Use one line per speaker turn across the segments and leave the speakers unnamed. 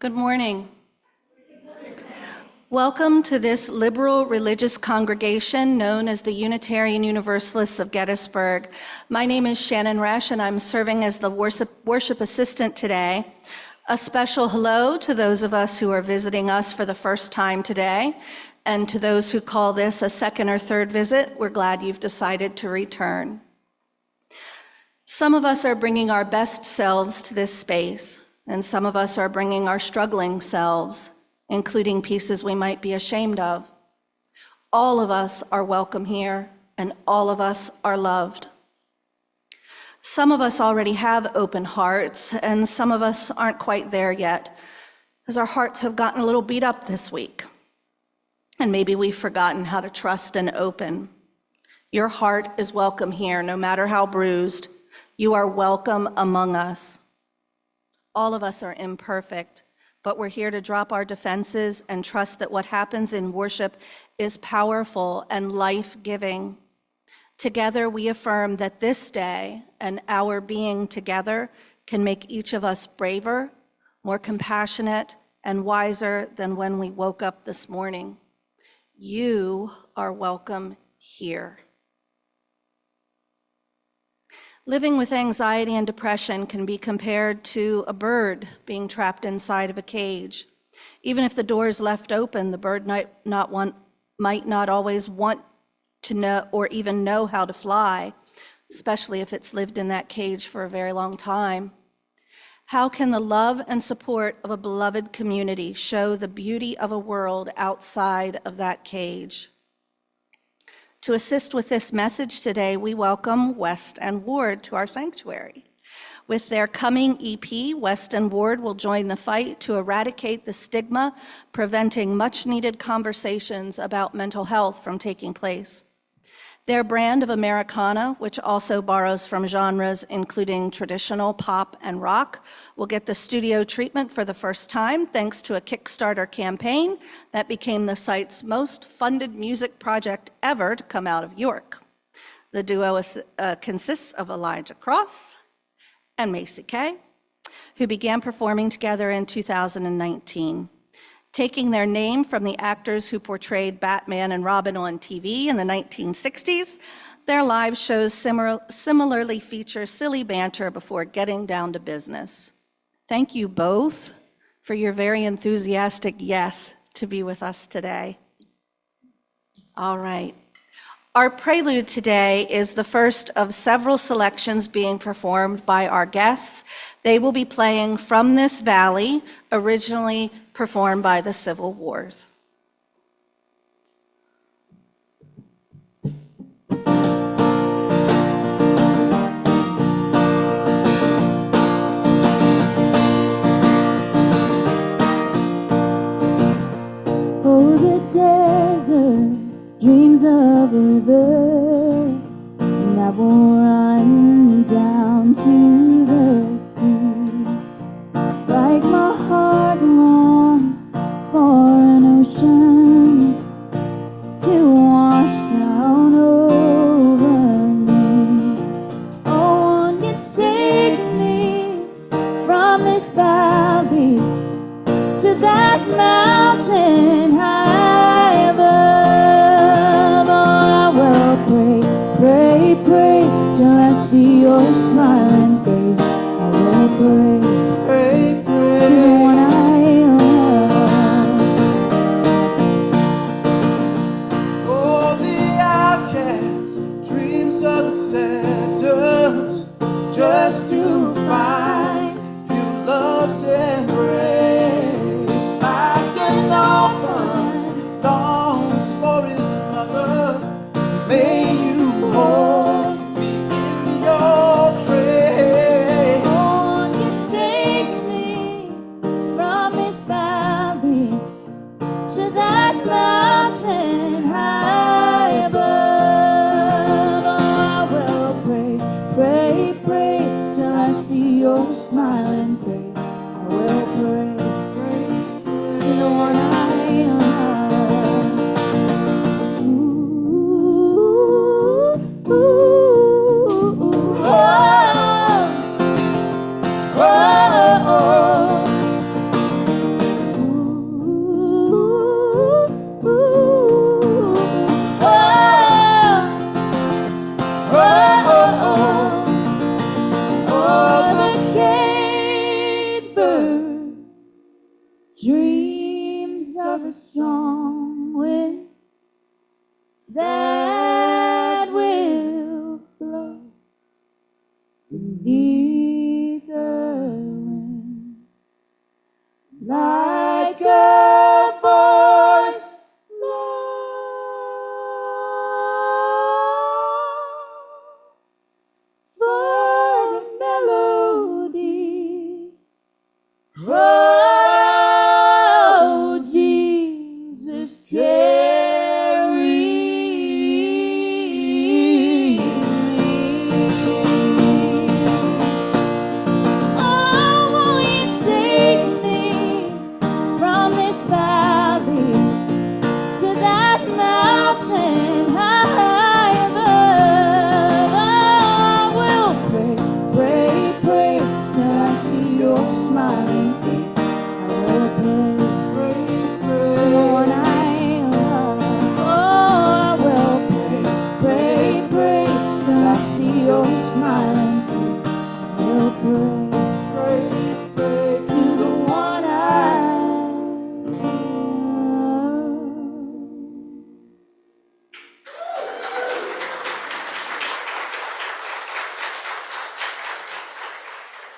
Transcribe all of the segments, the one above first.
Good morning. Welcome to this liberal religious congregation known as the Unitarian Universalists of Gettysburg. My name is Shannon Resch, and I'm serving as the worship assistant today. A special hello to those of us who are visiting us for the first time today, and to those who call this a second or third visit. We're glad you've decided to return. Some of us are bringing our best selves to this space, and some of us are bringing our struggling selves, including pieces we might be ashamed of. All of us are welcome here, and all of us are loved. Some of us already have open hearts, and some of us aren't quite there yet, because our hearts have gotten a little beat up this week. And maybe we've forgotten how to trust and open. Your heart is welcome here, no matter how bruised. You are welcome among us. All of us are imperfect, but we're here to drop our defenses and trust that what happens in worship is powerful and life-giving. Together, we affirm that this day and our being together can make each of us braver, more compassionate, and wiser than when we woke up this morning. You are welcome here. Living with anxiety and depression can be compared to a bird being trapped inside of a cage. Even if the door is left open, the bird might not always want to know or even know how to fly, especially if it's lived in that cage for a very long time. How can the love and support of a beloved community show the beauty of a world outside of that cage? To assist with this message today, we welcome West and Ward to our sanctuary. With their coming EP, West and Ward will join the fight to eradicate the stigma, preventing much-needed conversations about mental health from taking place. Their brand of Americana, which also borrows from genres including traditional pop and rock, will get the studio treatment for the first time thanks to a Kickstarter campaign that became the site's most funded music project ever to come out of York. The duo consists of Elijah Cross and Macy, who began performing together in 2019. Taking their name from the actors who portrayed Batman and Robin on TV in the 1960s, their live shows similarly feature silly banter before getting down to business. Thank you both for your very enthusiastic yes to be with us today. All right. Our prelude today is the first of several selections being performed by our guests. They will be playing From This Valley, originally performed by the Civil Wars.
Oh, the desert dreams of a river that will run down to the sea. Like my heart longs for an ocean to wash down over me. Oh, won't you take me from this valley to that mountain high above? Oh, I will pray till I see your smiling face. I will pray to the one I love.
Oh, the outcast dreams of acceptance just to find you love's embrace. Like an orphan longs for his mother, may you hold me in your praise.
Won't you take me from this valley to that mountain high above? Oh, I will pray till I see your smiling face. I will pray to the one I love. Ooh, ooh, oh, oh, oh.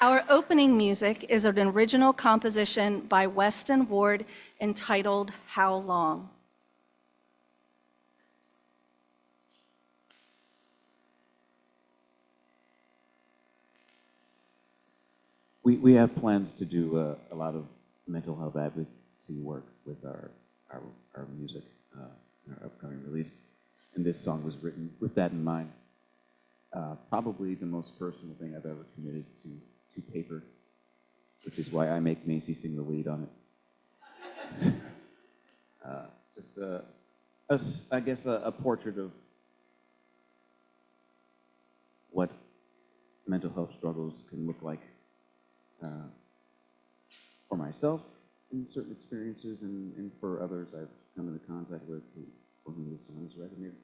Our opening music is an original composition by Weston Ward entitled How Long?
We have plans to do a lot of mental health advocacy work with our music in our upcoming release. And this song was written with that in mind. Probably the most personal thing I've ever committed to paper, which is why I make Macy sing the lead on it. I guess a portrait of what mental health struggles can look like for myself in certain experiences and for others I've come into contact with for whom this song has resonated.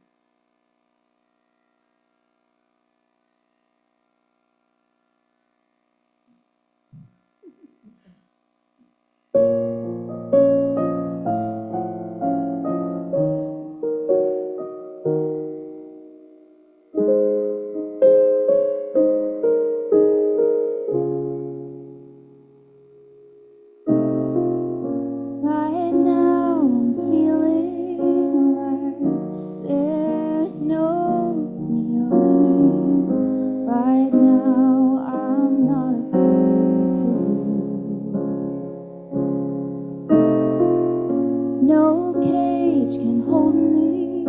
Right now I'm feeling like there's no ceiling. Right now I'm not afraid to lose. No cage can hold me.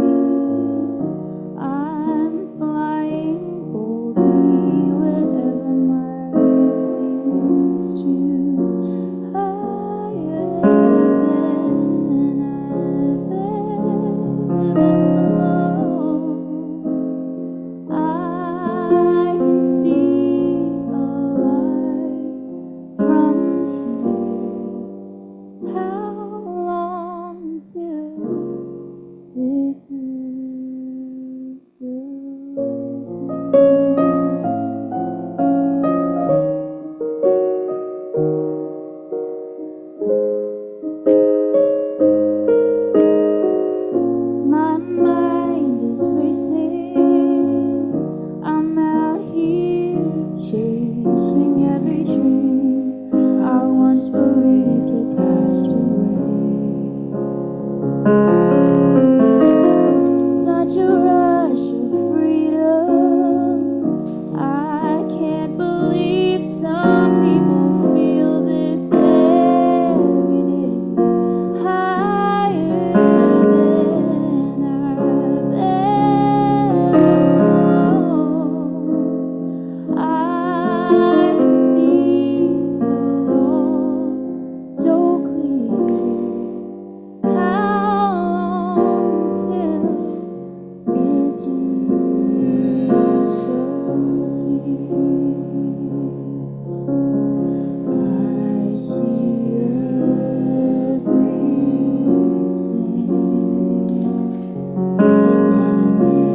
I'm flying boldly wherever my wings choose. Higher than I've ever flown. I can see a light from here. How long till it My mind is racing. I'm out here chasing every dream I once believed had passed away. Such a rush of freedom. I can't believe some people feel this every day. Higher than I've ever known. I can see it all so clear. How long till it disappears? I see everything that made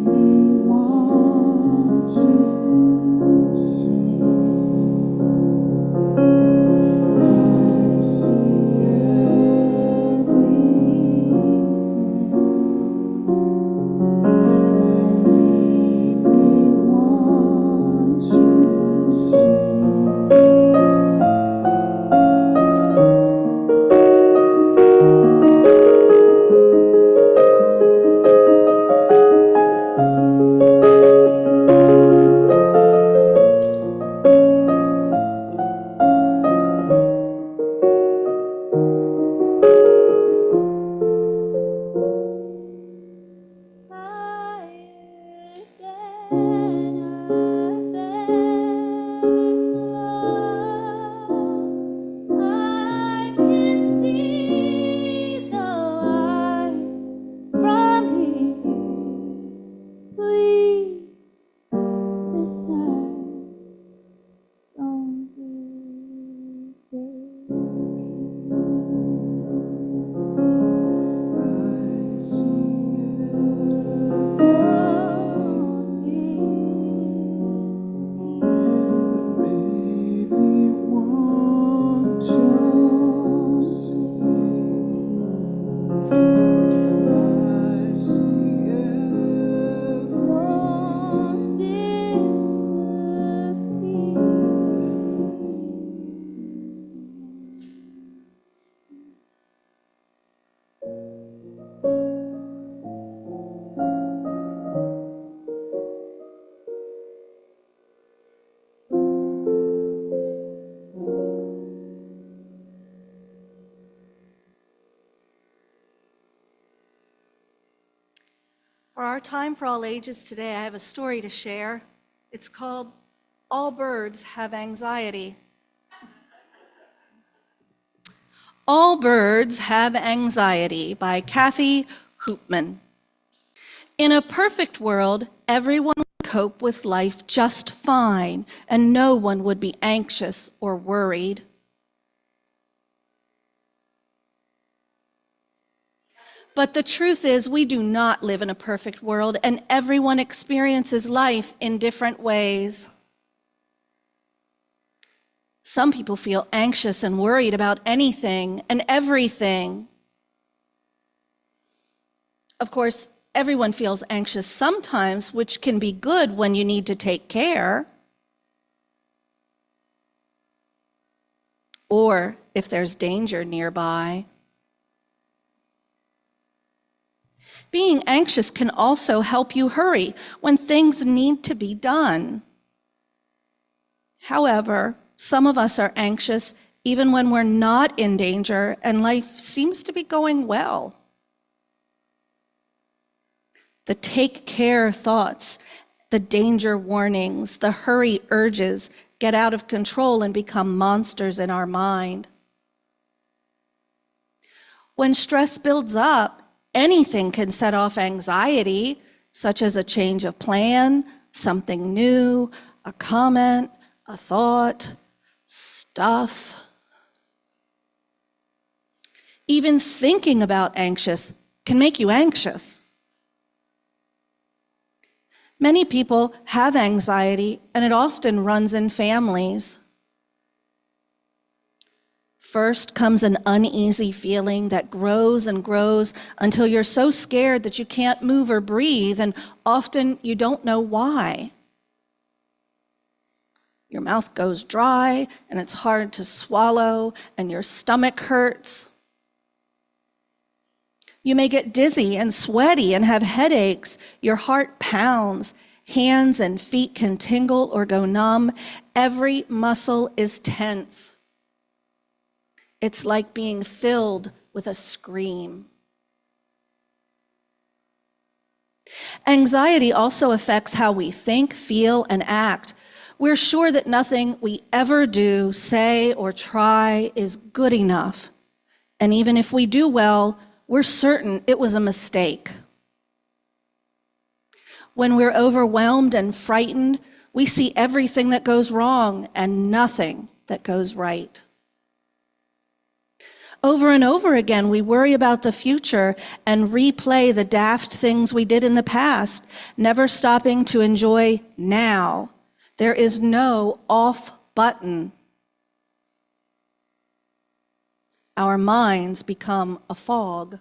me want to sing. I see everything that made me want to sing. Higher than I've ever flown. I can see the light from here. Please, this time, don't
Made me want to I see
Don't disappear.
our time for all ages today, I have a story to share. It's called All Birds Have Anxiety. All Birds Have Anxiety by Kathy Hoopman. In a perfect world, everyone would cope with life just fine, and no one would be anxious or worried. But the truth is, we do not live in a perfect world, and everyone experiences life in different ways. Some people feel anxious and worried about anything and everything. Of course, everyone feels anxious sometimes, which can be good when you need to take care. Or if there's danger nearby. Being anxious can also help you hurry when things need to be done. However, some of us are anxious even when we're not in danger and life seems to be going well. The take care thoughts, the danger warnings, the hurry urges get out of control and become monsters in our mind. When stress builds up, anything can set off anxiety, such as a change of plan, something new, a comment, a thought, stuff. Even thinking about anxious can make you anxious. Many people have anxiety, and it often runs in families. First comes an uneasy feeling that grows and grows until you're so scared that you can't move or breathe, and often you don't know why. Your mouth goes dry, and it's hard to swallow, and your stomach hurts. You may get dizzy and sweaty and have headaches. Your heart pounds. Hands and feet can tingle or go numb. Every muscle is tense. It's like being filled with a scream. Anxiety also affects how we think, feel, and act. We're sure that nothing we ever do, say, or try is good enough. And even if we do well, we're certain it was a mistake. When we're overwhelmed and frightened, we see everything that goes wrong and nothing that goes right. Over and over again, we worry about the future and replay the daft things we did in the past, never stopping to enjoy now. There is no off button. Our minds become a fog.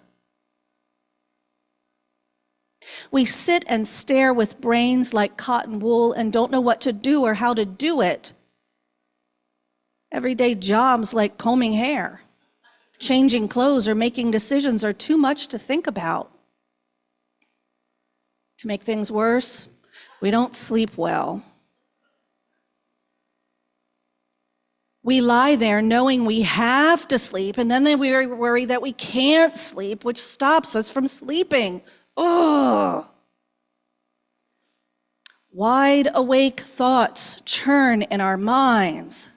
We sit and stare with brains like cotton wool and don't know what to do or how to do it. Everyday jobs like combing hair, changing clothes, or making decisions are too much to think about. To make things worse, we don't sleep well. We lie there knowing we have to sleep, and then we worry that we can't sleep, which stops us from sleeping. Ugh. Wide awake thoughts churn in our minds.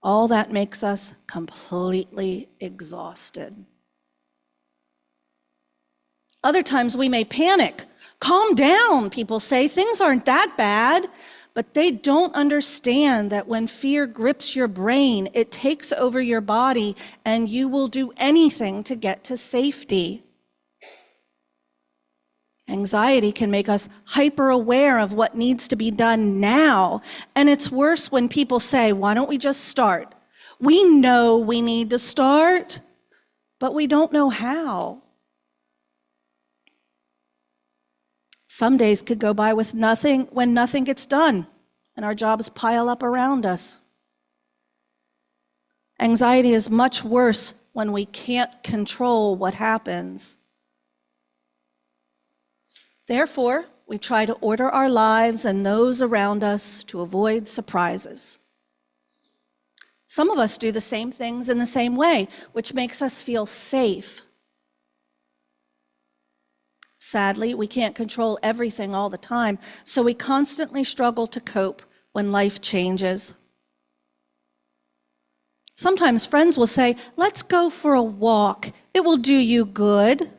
All that makes us completely exhausted. Other times we may panic. Calm down, people say. Things aren't that bad. But they don't understand that when fear grips your brain, it takes over your body and you will do anything to get to safety. Anxiety can make us hyper aware of what needs to be done now. And it's worse when people say, why don't we just start? We know we need to start, but we don't know how. Some days could go by with nothing when nothing gets done and our jobs pile up around us. Anxiety is much worse when we can't control what happens. Therefore, we try to order our lives and those around us to avoid surprises. Some of us do the same things in the same way, which makes us feel safe. Sadly, we can't control everything all the time, so we constantly struggle to cope when life changes. Sometimes friends will say, "Let's go for a walk. It will do you good."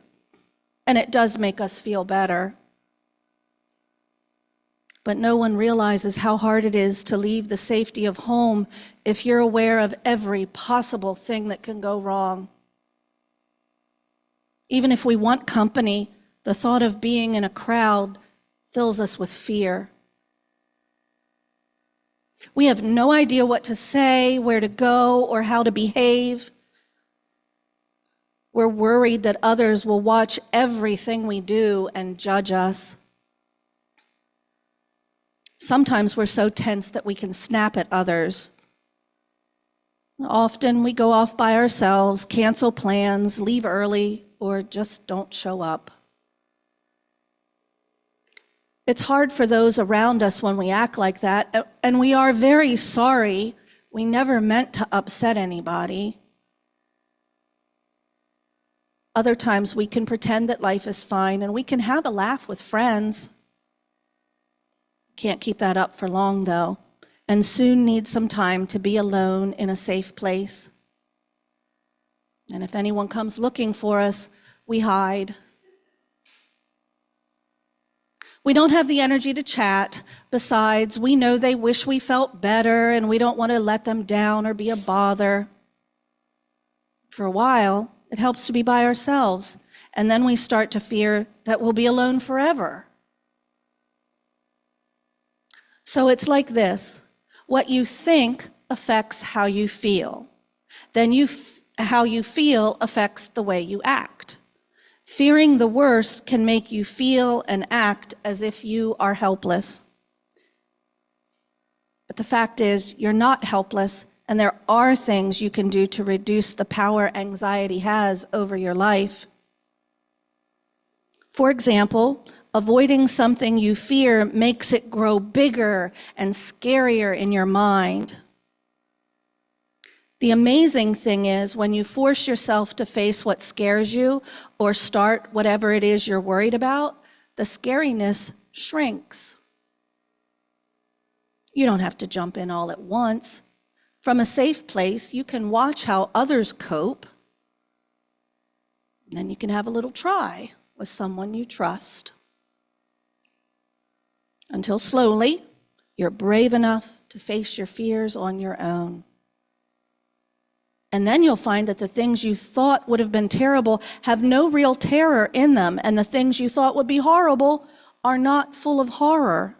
And it does make us feel better. But no one realizes how hard it is to leave the safety of home if you're aware of every possible thing that can go wrong. Even if we want company, the thought of being in a crowd fills us with fear. We have no idea what to say, where to go, or how to behave. We're worried that others will watch everything we do and judge us. Sometimes we're so tense that we can snap at others. Often we go off by ourselves, cancel plans, leave early, or just don't show up. It's hard for those around us when we act like that, and we are very sorry. We never meant to upset anybody. Other times we can pretend that life is fine, and we can have a laugh with friends. Can't keep that up for long, though, and soon need some time to be alone in a safe place. And if anyone comes looking for us, we hide. We don't have the energy to chat. Besides, we know they wish we felt better, and we don't want to let them down or be a bother. For a while, it helps to be by ourselves, and then we start to fear that we'll be alone forever. So it's like this. What you think affects how you feel. Then how you feel affects the way you act. Fearing the worst can make you feel and act as if you are helpless. But the fact is, you're not helpless, and there are things you can do to reduce the power anxiety has over your life. For example, avoiding something you fear makes it grow bigger and scarier in your mind. The amazing thing is, when you force yourself to face what scares you or start whatever it is you're worried about, the scariness shrinks. You don't have to jump in all at once. From a safe place, you can watch how others cope, and then you can have a little try with someone you trust. Until slowly, you're brave enough to face your fears on your own. And then you'll find that the things you thought would have been terrible have no real terror in them, and the things you thought would be horrible are not full of horror.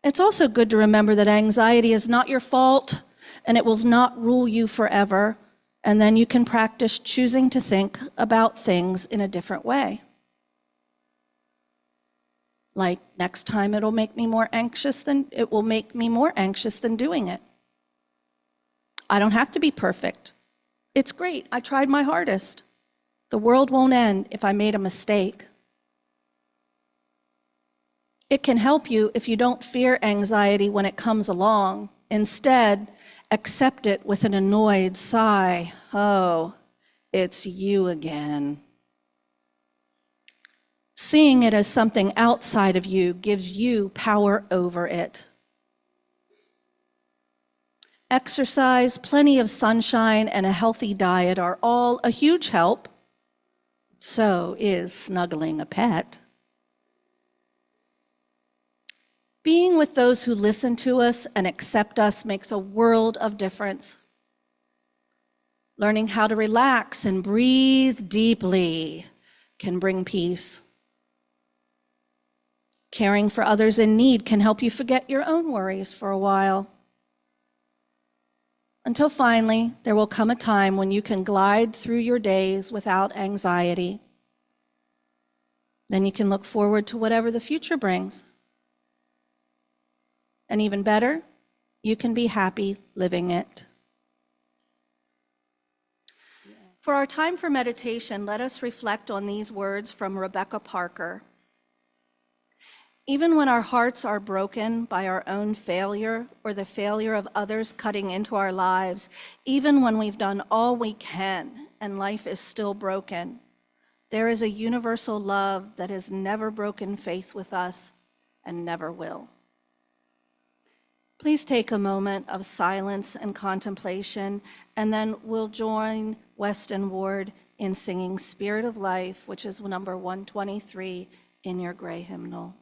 It's also good to remember that anxiety is not your fault, and it will not rule you forever, and then you can practice choosing to think about things in a different way. Like, next time it will make me more anxious than doing it. I don't have to be perfect. It's great. I tried my hardest. The world won't end if I made a mistake. It can help you if you don't fear anxiety when it comes along. Instead, accept it with an annoyed sigh. Oh, it's you again. Seeing it as something outside of you gives you power over it. Exercise, plenty of sunshine, and a healthy diet are all a huge help. So is snuggling a pet. Being with those who listen to us and accept us makes a world of difference. Learning how to relax and breathe deeply can bring peace. Caring for others in need can help you forget your own worries for a while. Until finally, there will come a time when you can glide through your days without anxiety. Then you can look forward to whatever the future brings. And even better, you can be happy living it. For our time for meditation, let us reflect on these words from Rebecca Parker. Even when our hearts are broken by our own failure or the failure of others cutting into our lives, even when we've done all we can and life is still broken, There is a universal love that has never broken faith with us and never will. Please take a moment of silence and contemplation, and then we'll join Weston Ward in singing Spirit of Life, which is number 123 in your gray hymnal.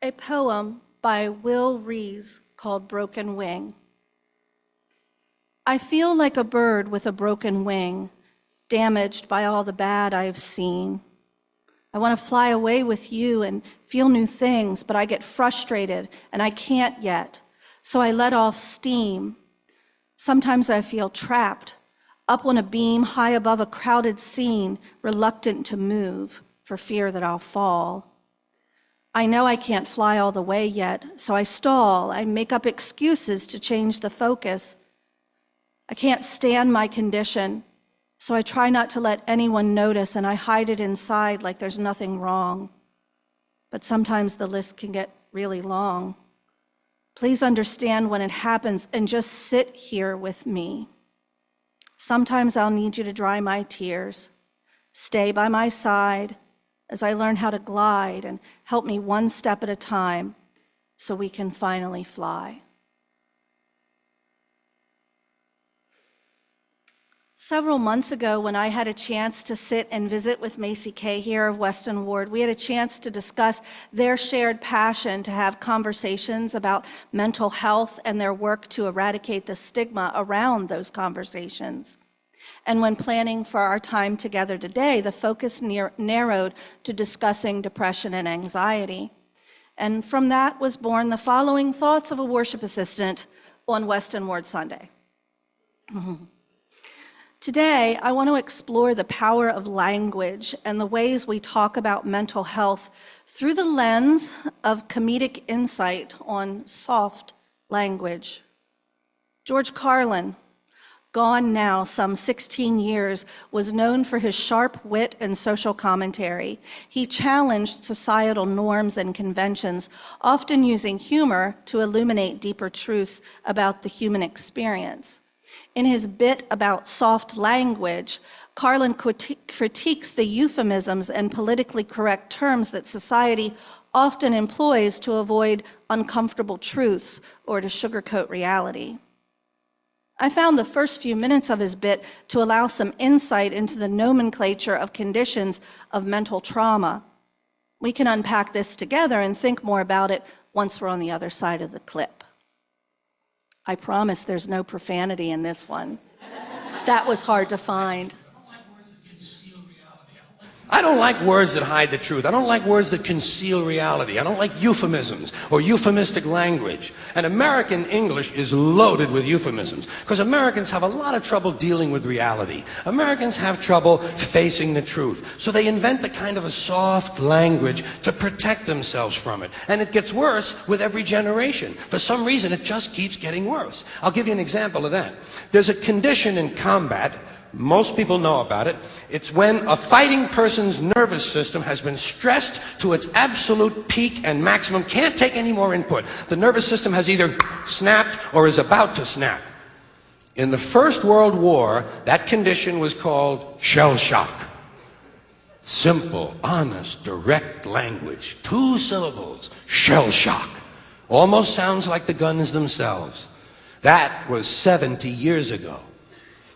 A poem by Will Rees called Broken Wing. I feel like a bird with a broken wing, damaged by all the bad I've seen. I want to fly away with you and feel new things, but I get frustrated and I can't yet, so I let off steam. Sometimes I feel trapped, up on a beam high above a crowded scene, reluctant to move for fear that I'll fall. I know I can't fly all the way yet, so I stall. I make up excuses to change the focus. I can't stand my condition, so I try not to let anyone notice, and I hide it inside like there's nothing wrong. But sometimes the list can get really long. Please understand when it happens and just sit here with me. Sometimes I'll need you to dry my tears. Stay by my side as I learn how to glide and help me one step at a time so we can finally fly. Several months ago, when I had a chance to sit and visit with Macy Kay here of Weston Ward, we had a chance to discuss their shared passion to have conversations about mental health and their work to eradicate the stigma around those conversations. And when planning for our time together today, the focus narrowed to discussing depression and anxiety. And from that was born the following thoughts of a worship assistant on Weston Ward Sunday. Today, I want to explore the power of language and the ways we talk about mental health through the lens of comedic insight on soft language. George Carlin, gone now some 16 years, was known for his sharp wit and social commentary. He challenged societal norms and conventions, often using humor to illuminate deeper truths about the human experience. In his bit about soft language, Carlin critiques the euphemisms and politically correct terms that society often employs to avoid uncomfortable truths or to sugarcoat reality. I found the first few minutes of his bit to allow some insight into the nomenclature of conditions of mental trauma. We can unpack this together and think more about it once we're on the other side of the clip. I promise there's no profanity in this one. That was hard to find.
I don't like words that hide the truth. I don't like words that conceal reality. I don't like euphemisms or euphemistic language. And American English is loaded with euphemisms because Americans have a lot of trouble dealing with reality. Americans have trouble facing the truth. So they invent a kind of a soft language to protect themselves from it. And it gets worse with every generation. For some reason, it just keeps getting worse. I'll give you an example of that. There's a condition in combat Most people know about it. It's when a fighting person's nervous system has been stressed to its absolute peak and maximum, can't take any more input. The nervous system has either snapped or is about to snap. In the First World War, that condition was called shell shock. Simple, honest, direct language. 2 syllables. Shell shock. Almost sounds like the guns themselves. That was 70 years ago.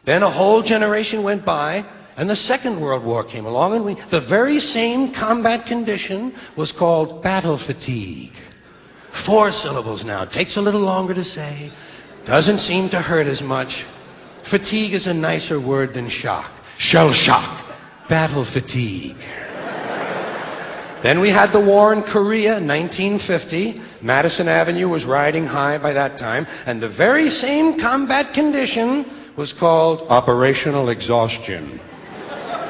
Then a whole generation went by, and the Second World War came along, and the very same combat condition was called battle fatigue. 4 syllables now. Takes a little longer to say. Doesn't seem to hurt as much. Fatigue is a nicer word than shock. Shell shock. Battle fatigue. Then we had the war in Korea, 1950. Madison Avenue was riding high by that time, and the very same combat condition was called operational exhaustion.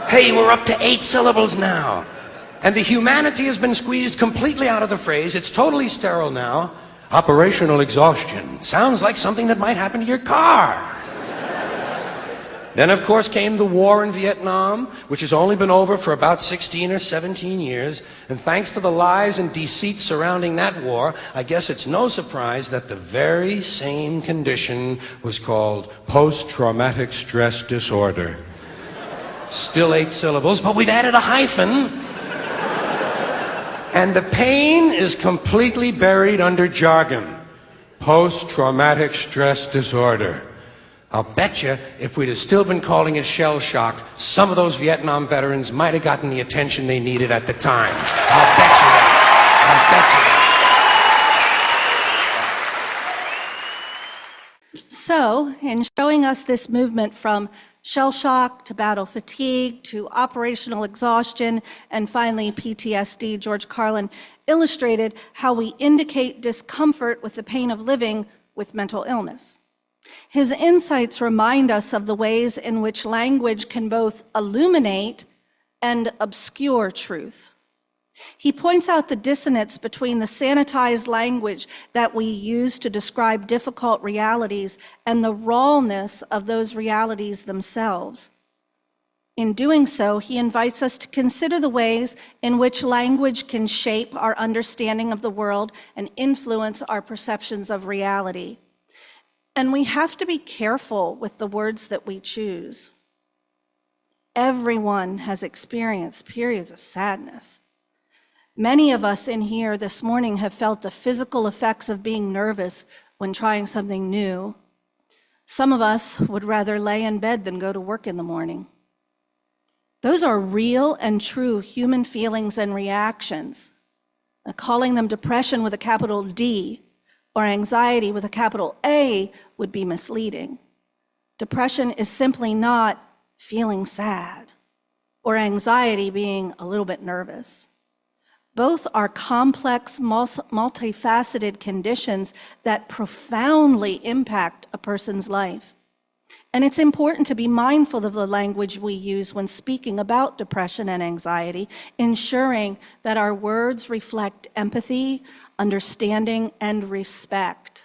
Hey, we're up to 8 syllables now. And the humanity has been squeezed completely out of the phrase. It's totally sterile now. Operational exhaustion. Sounds like something that might happen to your car. Then, of course, came the war in Vietnam, which has only been over for about 16 or 17 years. And thanks to the lies and deceit surrounding that war, I guess it's no surprise that the very same condition was called post-traumatic stress disorder. Still 8 syllables, but we've added a hyphen. And the pain is completely buried under jargon. Post-traumatic stress disorder. I'll bet you if we'd have still been calling it shell shock, some of those Vietnam veterans might have gotten the attention they needed at the time. I'll bet you that. I'll bet you that.
So, in showing us this movement from shell shock to battle fatigue to operational exhaustion and finally PTSD, George Carlin illustrated how we indicate discomfort with the pain of living with mental illness. His insights remind us of the ways in which language can both illuminate and obscure truth. He points out the dissonance between the sanitized language that we use to describe difficult realities and the rawness of those realities themselves. In doing so, he invites us to consider the ways in which language can shape our understanding of the world and influence our perceptions of reality. And we have to be careful with the words that we choose. Everyone has experienced periods of sadness. Many of us in here this morning have felt the physical effects of being nervous when trying something new. Some of us would rather lay in bed than go to work in the morning. Those are real and true human feelings and reactions. Calling them depression with a capital D or anxiety with a capital A would be misleading. Depression is simply not feeling sad or anxiety being a little bit nervous. Both are complex, multifaceted conditions that profoundly impact a person's life. And it's important to be mindful of the language we use when speaking about depression and anxiety, ensuring that our words reflect empathy, understanding, and respect.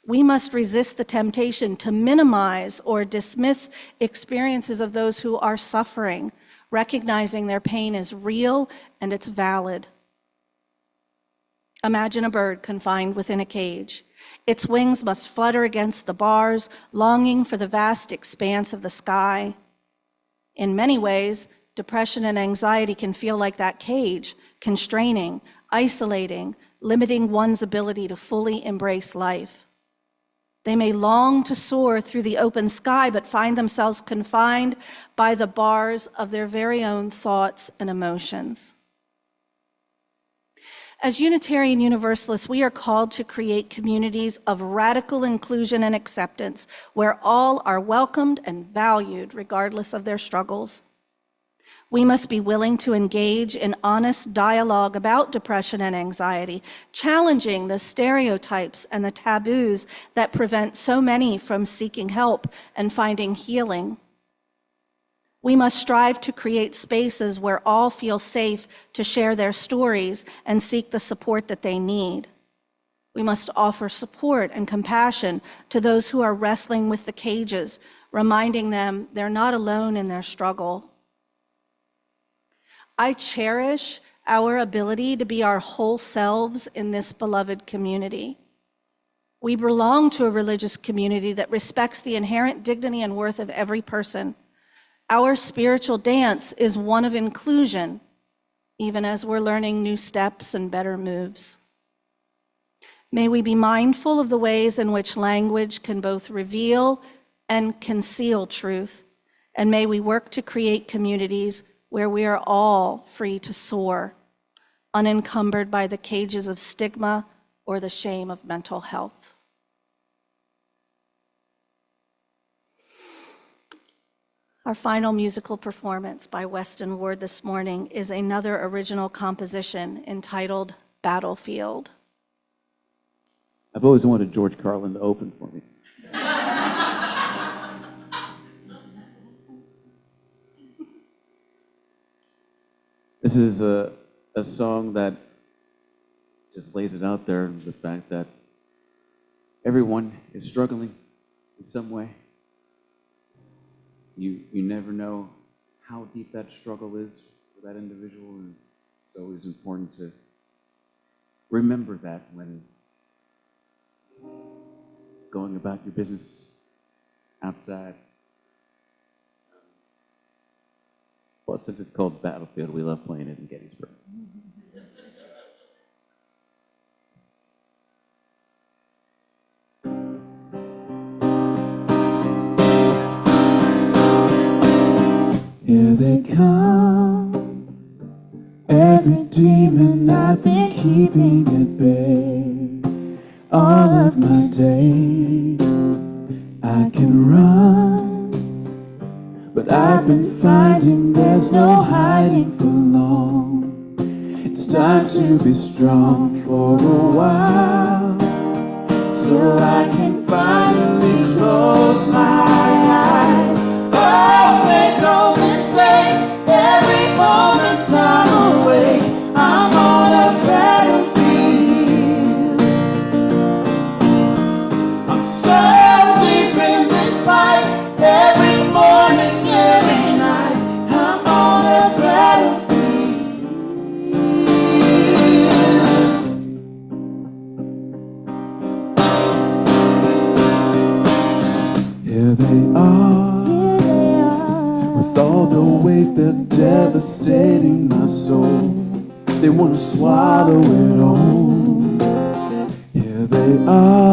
We must resist the temptation to minimize or dismiss experiences of those who are suffering, recognizing their pain is real and it's valid. Imagine a bird confined within a cage. Its wings must flutter against the bars, longing for the vast expanse of the sky. In many ways, depression and anxiety can feel like that cage, constraining, isolating, limiting one's ability to fully embrace life. They may long to soar through the open sky, but find themselves confined by the bars of their very own thoughts and emotions. As Unitarian Universalists, we are called to create communities of radical inclusion and acceptance, where all are welcomed and valued regardless of their struggles. We must be willing to engage in honest dialogue about depression and anxiety, challenging the stereotypes and the taboos that prevent so many from seeking help and finding healing. We must strive to create spaces where all feel safe to share their stories and seek the support that they need. We must offer support and compassion to those who are wrestling with the cages, reminding them they're not alone in their struggle. I cherish our ability to be our whole selves in this beloved community. We belong to a religious community that respects the inherent dignity and worth of every person. Our spiritual dance is one of inclusion, even as we're learning new steps and better moves. May we be mindful of the ways in which language can both reveal and conceal truth, and may we work to create communities where we are all free to soar, unencumbered by the cages of stigma or the shame of mental health. Our final musical performance by Weston Ward this morning is another original composition entitled Battlefield.
I've always wanted George Carlin to open for me. This is a song that just lays it out there, the fact that everyone is struggling in some way. You never know how deep that struggle is for that individual, and it's always important to remember that when going about your business outside. Well, since it's called Battlefield, we love playing it in Gettysburg.
Here they come, every demon I've been keeping at bay. All of my day, I can run, but I've been finding there's no hiding for long. It's time to be strong for a while, so I can finally close my eyes. Oh, make no mistake, every moment I'm away, I'm on a battlefield. I'm so deep in this fight, every morning, every night, I'm on a battlefield. Here they are, with all the weight that's devastating my soul. They want to swallow it all. Here they are,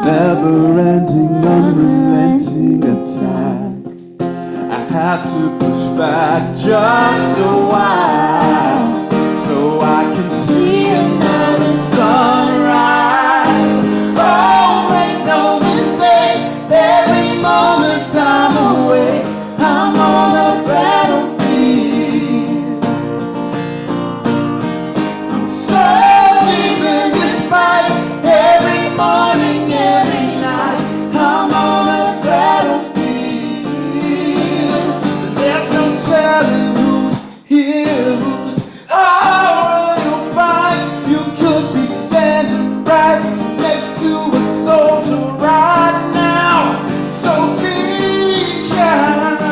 never-ending, unrelenting attack. I have to push back just a while, so I can see another sunrise. Oh, make no mistake, every moment I'm away, I'm on a battlefield. I'm so deep in this fight, every morning, every night, I'm on a battlefield. There's no telling who's here, who's how you'll find. You could be standing right next to a soldier right now, so be kind.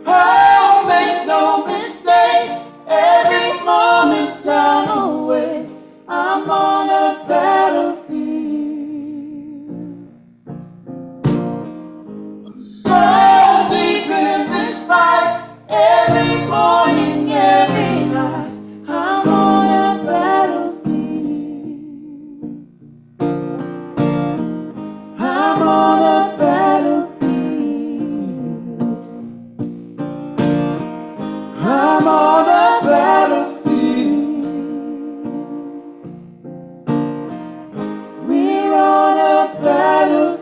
Oh, make no mistake, every moment I'm away, I'm on a battlefield. I'm so deep in this fight, every morning, every night, I'm on a battlefield. I'm on a battlefield. I'm on a battlefield. We're on a battlefield.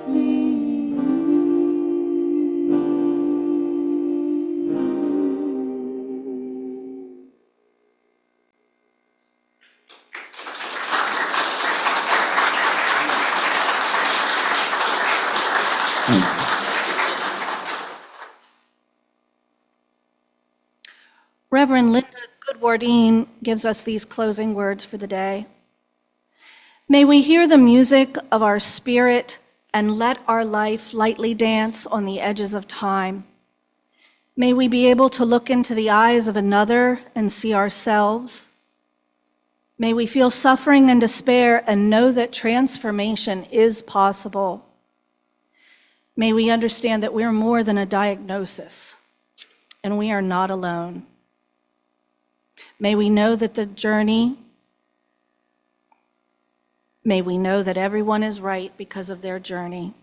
Reverend Linda Goodwardine gives us these closing words for the day. May we hear the music of our spirit and let our life lightly dance on the edges of time. May we be able to look into the eyes of another and see ourselves. May we feel suffering and despair and know that transformation is possible. May we understand that we're more than a diagnosis and we are not alone. May we know that may we know that everyone is right because of their journey.